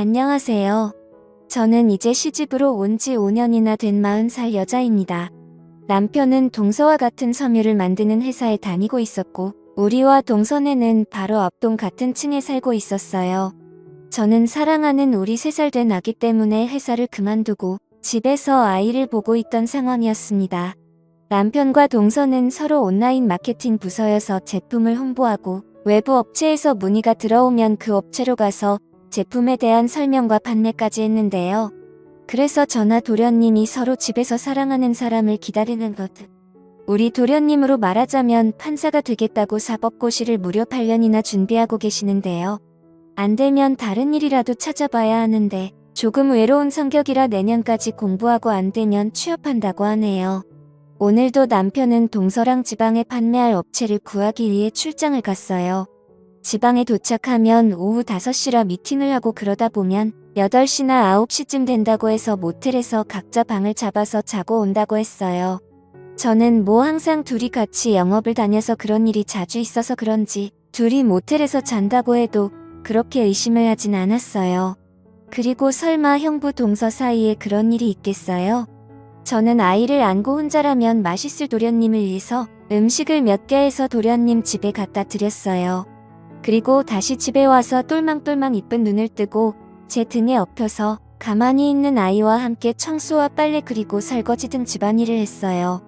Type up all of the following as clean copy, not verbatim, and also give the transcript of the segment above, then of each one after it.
안녕하세요. 저는 이제 시집으로 온 지 5년이나 된 40살 여자입니다. 남편은 동서와 같은 섬유를 만드는 회사에 다니고 있었고, 우리와 동서네는 바로 앞동 같은 층에 살고 있었어요. 저는 사랑하는 우리 3살 된 아기 때문에 회사를 그만두고 집에서 아이를 보고 있던 상황이었습니다. 남편과 동서는 서로 온라인 마케팅 부서여서 제품을 홍보하고, 외부 업체에서 문의가 들어오면 그 업체로 가서 제품에 대한 설명과 판매까지 했는데요. 그래서 저나 도련님이 서로 집에서 사랑하는 사람을 기다리는 것. 우리 도련님으로 말하자면 판사가 되겠다고 사법고시를 무려 8년이나 준비하고 계시는데요. 안 되면 다른 일이라도 찾아봐야 하는데 조금 외로운 성격이라 내년까지 공부하고 안 되면 취업한다고 하네요. 오늘도 남편은 동서랑 지방에 판매할 업체를 구하기 위해 출장을 갔어요. 지방에 도착하면 오후 5시라 미팅을 하고 그러다 보면 8시나 9시쯤 된다고 해서 모텔에서 각자 방을 잡아서 자고 온다고 했어요. 저는 항상 둘이 같이 영업을 다녀서 그런 일이 자주 있어서 그런지 둘이 모텔에서 잔다고 해도 그렇게 의심을 하진 않았어요. 그리고 설마 형부 동서 사이에 그런 일이 있겠어요? 저는 아이를 안고 혼자라면 맛있을 도련님을 위해서 음식을 몇 개 해서 도련님 집에 갖다 드렸어요. 그리고 다시 집에 와서 똘망똘망 이쁜 눈을 뜨고 제 등에 엎혀서 가만히 있는 아이와 함께 청소와 빨래 그리고 설거지 등 집안일을 했어요.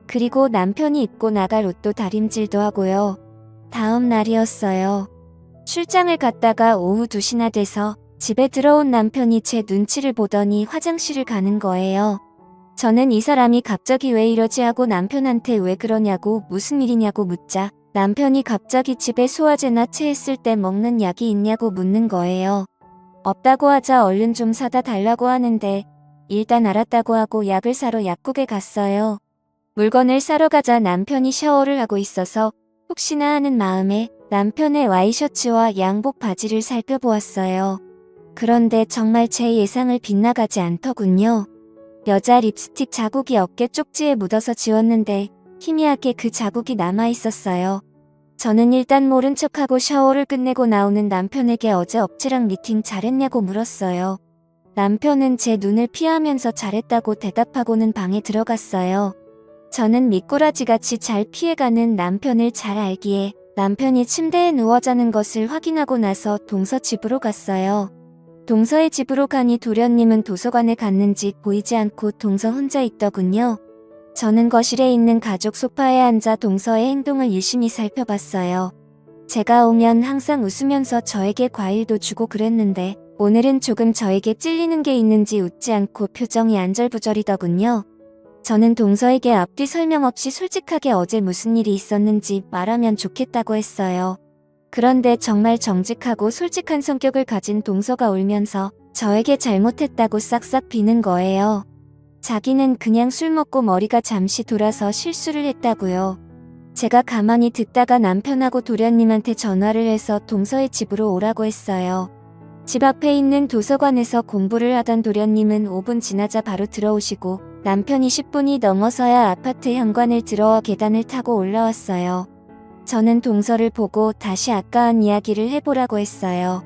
그리고 남편이 입고 나갈 옷도 다림질도 하고요. 다음 날이었어요. 출장을 갔다가 오후 2시나 돼서 집에 들어온 남편이 제 눈치를 보더니 화장실을 가는 거예요. 저는 이 사람이 갑자기 왜 이러지 하고 남편한테 왜 그러냐고 무슨 일이냐고 묻자 남편이 갑자기 집에 소화제나 체했을 때 먹는 약이 있냐고 묻는 거예요. 없다고 하자 얼른 좀 사다 달라고 하는데 일단 알았다고 하고 약을 사러 약국에 갔어요. 물건을 사러 가자 남편이 샤워를 하고 있어서 혹시나 하는 마음에 남편의 와이셔츠와 양복 바지를 살펴보았어요. 그런데 정말 제 예상을 빗나가지 않더군요. 여자 립스틱 자국이 어깨 쪽지에 묻어서 지웠는데 희미하게 그 자국이 남아있었어요. 저는 일단 모른 척하고 샤워를 끝내고 나오는 남편에게 어제 업체랑 미팅 잘했냐고 물었어요. 남편은 제 눈을 피하면서 잘했다고 대답하고는 방에 들어갔어요. 저는 미꾸라지같이 잘 피해가는 남편을 잘 알기에 남편이 침대에 누워 자는 것을 확인하고 나서 동서 집으로 갔어요. 동서의 집으로 가니 도련님은 도서관에 갔는지 보이지 않고 동서 혼자 있더군요. 저는 거실에 있는 가죽 소파에 앉아 동서의 행동을 유심히 살펴봤어요. 제가 오면 항상 웃으면서 저에게 과일도 주고 그랬는데 오늘은 조금 저에게 찔리는 게 있는지 웃지 않고 표정이 안절부절이더군요. 저는 동서에게 앞뒤 설명 없이 솔직하게 어제 무슨 일이 있었는지 말하면 좋겠다고 했어요. 그런데 정말 정직하고 솔직한 성격을 가진 동서가 울면서 저에게 잘못했다고 싹싹 비는 거예요. 자기는 그냥 술 먹고 머리가 잠시 돌아서 실수를 했다고요. 제가 가만히 듣다가 남편하고 도련님한테 전화를 해서 동서의 집으로 오라고 했어요. 집 앞에 있는 도서관에서 공부를 하던 도련님은 5분 지나자 바로 들어오시고 남편이 10분이 넘어서야 아파트 현관을 들어와 계단을 타고 올라왔어요. 저는 동서를 보고 다시 아까 한 이야기를 해보라고 했어요.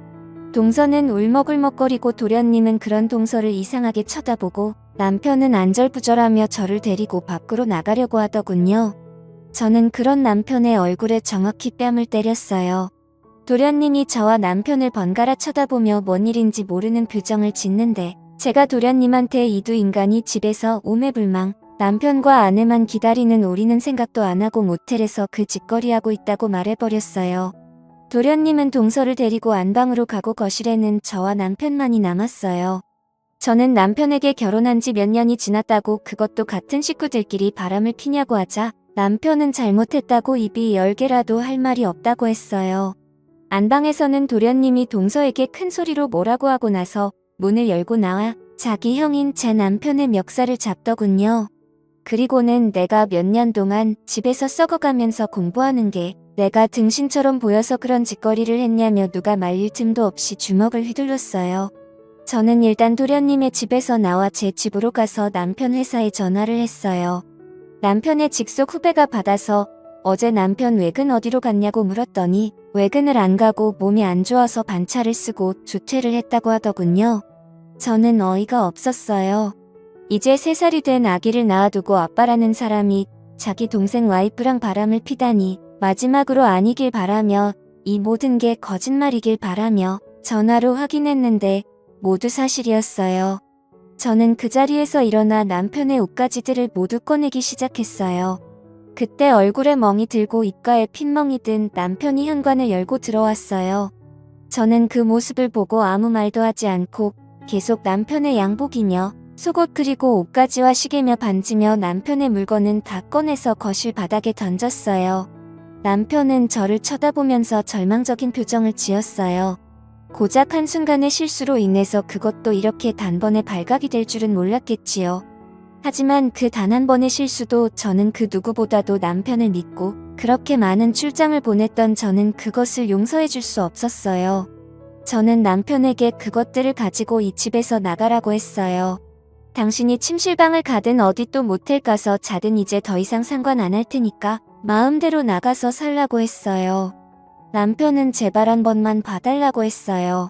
동서는 울먹울먹거리고 도련님은 그런 동서를 이상하게 쳐다보고 남편은 안절부절하며 저를 데리고 밖으로 나가려고 하더군요. 저는 그런 남편의 얼굴에 정확히 뺨을 때렸어요. 도련님이 저와 남편을 번갈아 쳐다보며 뭔 일인지 모르는 표정을 짓는데 제가 도련님한테 이 두 인간이 집에서 오매불망 남편과 아내만 기다리는 우리는 생각도 안 하고 모텔에서 그 짓거리하고 있다고 말해버렸어요. 도련님은 동서를 데리고 안방으로 가고 거실에는 저와 남편만이 남았어요. 저는 남편에게 결혼한 지 몇 년이 지났다고 그것도 같은 식구들끼리 바람을 피냐고 하자 남편은 잘못했다고 입이 10개라도 할 말이 없다고 했어요. 안방에서는 도련님이 동서에게 큰 소리로 뭐라고 하고 나서 문을 열고 나와 자기 형인 제 남편의 멱살을 잡더군요. 그리고는 내가 몇 년 동안 집에서 썩어가면서 공부하는 게 내가 등신처럼 보여서 그런 짓거리를 했냐며 누가 말릴 틈도 없이 주먹을 휘둘렀어요. 저는 일단 도련님의 집에서 나와 제 집으로 가서 남편 회사에 전화를 했어요. 남편의 직속 후배가 받아서 어제 남편 외근 어디로 갔냐고 물었더니 외근을 안 가고 몸이 안 좋아서 반차를 쓰고 조퇴를 했다고 하더군요. 저는 어이가 없었어요. 이제 3살이 된 아기를 낳아두고 아빠라는 사람이 자기 동생 와이프랑 바람을 피다니 마지막으로 아니길 바라며 이 모든 게 거짓말이길 바라며 전화로 확인했는데 모두 사실이었어요. 저는 그 자리에서 일어나 남편의 옷가지들을 모두 꺼내기 시작했어요. 그때 얼굴에 멍이 들고 입가에 핏멍이 든 남편이 현관을 열고 들어왔어요. 저는 그 모습을 보고 아무 말도 하지 않고 계속 남편의 양복이며 속옷 그리고 옷가지와 시계며 반지며 남편의 물건은 다 꺼내서 거실 바닥에 던졌어요. 남편은 저를 쳐다보면서 절망적인 표정을 지었어요. 고작 한순간의 실수로 인해서 그것도 이렇게 단번에 발각이 될 줄은 몰랐겠지요. 하지만 그 단 한 번의 실수도 저는 그 누구보다도 남편을 믿고 그렇게 많은 출장을 보냈던 저는 그것을 용서해 줄 수 없었어요. 저는 남편에게 그것들을 가지고 이 집에서 나가라고 했어요. 당신이 침실방을 가든 어디 또 모텔 가서 자든 이제 더 이상 상관 안 할 테니까 마음대로 나가서 살라고 했어요. 남편은 제발 한 번만 봐달라고 했어요.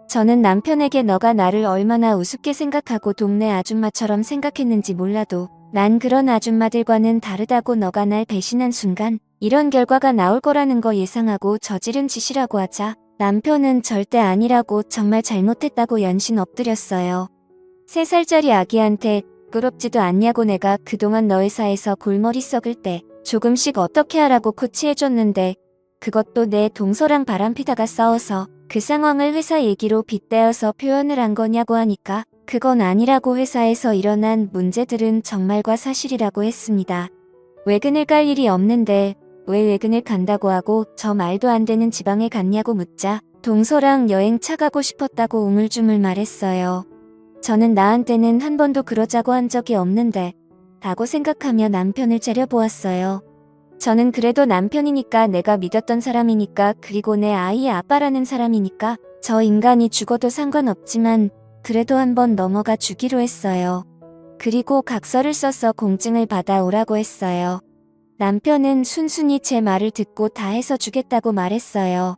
저는 남편에게 너가 나를 얼마나 우습게 생각하고 동네 아줌마처럼 생각했는지 몰라도 난 그런 아줌마들과는 다르다고 너가 날 배신한 순간 이런 결과가 나올 거라는 거 예상하고 저지른 짓이라고 하자 남편은 절대 아니라고 정말 잘못했다고 연신 엎드렸어요. 3살짜리 아기한테 부끄럽지도 않냐고 내가 그동안 너 회사에서 골머리 썩을 때 조금씩 어떻게 하라고 코치해줬는데 그것도 내 동서랑 바람피다가 싸워서 그 상황을 회사 얘기로 빗대어서 표현을 한 거냐고 하니까 그건 아니라고 회사에서 일어난 문제들은 정말과 사실이라고 했습니다. 외근을 갈 일이 없는데 왜 외근을 간다고 하고 저 말도 안 되는 지방에 갔냐고 묻자 동서랑 여행 차 가고 싶었다고 우물쭈물 말했어요. 저는 나한테는 한 번도 그러자고 한 적이 없는데 라고 생각하며 남편을 째려보았어요. 저는 그래도 남편이니까 내가 믿었던 사람이니까 그리고 내 아이의 아빠라는 사람이니까 저 인간이 죽어도 상관없지만 그래도 한번 넘어가 주기로 했어요. 그리고 각서를 써서 공증을 받아 오라고 했어요. 남편은 순순히 제 말을 듣고 다 해서 주겠다고 말했어요.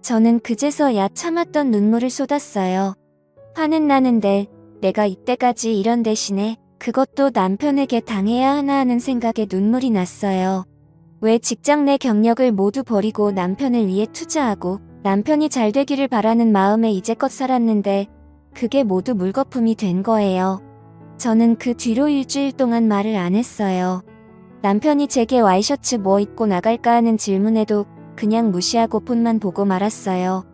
저는 그제서야 참았던 눈물을 쏟았어요. 화는 나는데 내가 이때까지 이런 대신에 그것도 남편에게 당해야 하나 하는 생각에 눈물이 났어요. 왜 직장 내 경력을 모두 버리고 남편을 위해 투자하고 남편이 잘 되기를 바라는 마음에 이제껏 살았는데 그게 모두 물거품이 된 거예요. 저는 그 뒤로 일주일 동안 말을 안 했어요. 남편이 제게 와이셔츠 뭐 입고 나갈까 하는 질문에도 그냥 무시하고 폰만 보고 말았어요.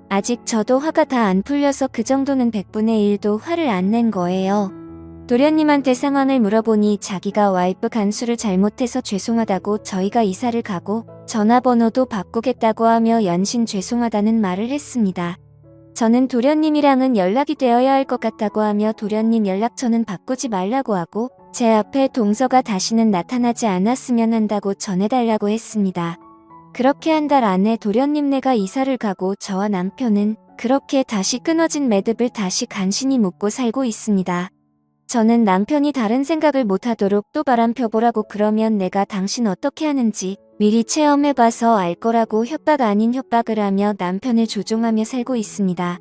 아직 저도 화가 다 안 풀려서 그 정도는 100분의 1도 화를 안 낸 거예요. 도련님한테 상황을 물어보니 자기가 와이프 간수를 잘못해서 죄송하다고 저희가 이사를 가고 전화번호도 바꾸겠다고 하며 연신 죄송하다는 말을 했습니다. 저는 도련님이랑은 연락이 되어야 할 것 같다고 하며 도련님 연락처는 바꾸지 말라고 하고 제 앞에 동서가 다시는 나타나지 않았으면 한다고 전해달라고 했습니다. 그렇게 한 달 안에 도련님네가 이사를 가고 저와 남편은 그렇게 다시 끊어진 매듭을 다시 간신히 묶고 살고 있습니다. 저는 남편이 다른 생각을 못하도록 또 바람 펴보라고 그러면 내가 당신 어떻게 하는지 미리 체험해봐서 알 거라고 협박 아닌 협박을 하며 남편을 조종하며 살고 있습니다.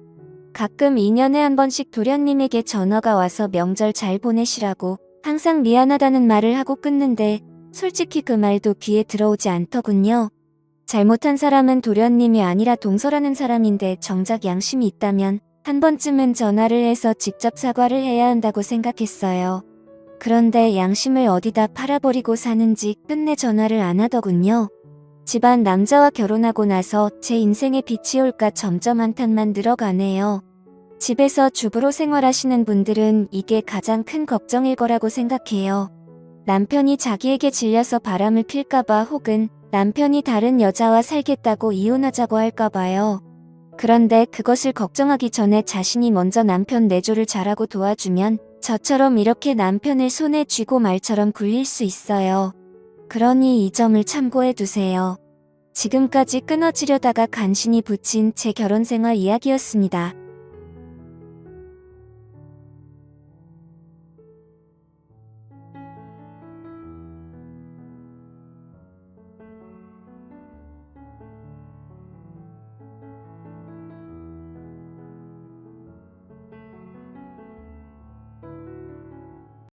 가끔 2년에 한 번씩 도련님에게 전화가 와서 명절 잘 보내시라고 항상 미안하다는 말을 하고 끊는데 솔직히 그 말도 귀에 들어오지 않더군요. 잘못한 사람은 도련님이 아니라 동서라는 사람인데 정작 양심이 있다면 한 번쯤은 전화를 해서 직접 사과를 해야 한다고 생각했어요. 그런데 양심을 어디다 팔아버리고 사는지 끝내 전화를 안 하더군요. 집안 남자와 결혼하고 나서 제 인생에 빛이 올까 점점 한탄만 늘어가네요. 집에서 주부로 생활하시는 분들은 이게 가장 큰 걱정일 거라고 생각해요. 남편이 자기에게 질려서 바람을 필까봐 혹은 남편이 다른 여자와 살겠다고 이혼하자고 할까봐요. 그런데 그것을 걱정하기 전에 자신이 먼저 남편 내조를 잘하고 도와주면 저처럼 이렇게 남편을 손에 쥐고 말처럼 굴릴 수 있어요. 그러니 이 점을 참고해 두세요. 지금까지 끊어지려다가 간신히 붙인 제 결혼생활 이야기였습니다.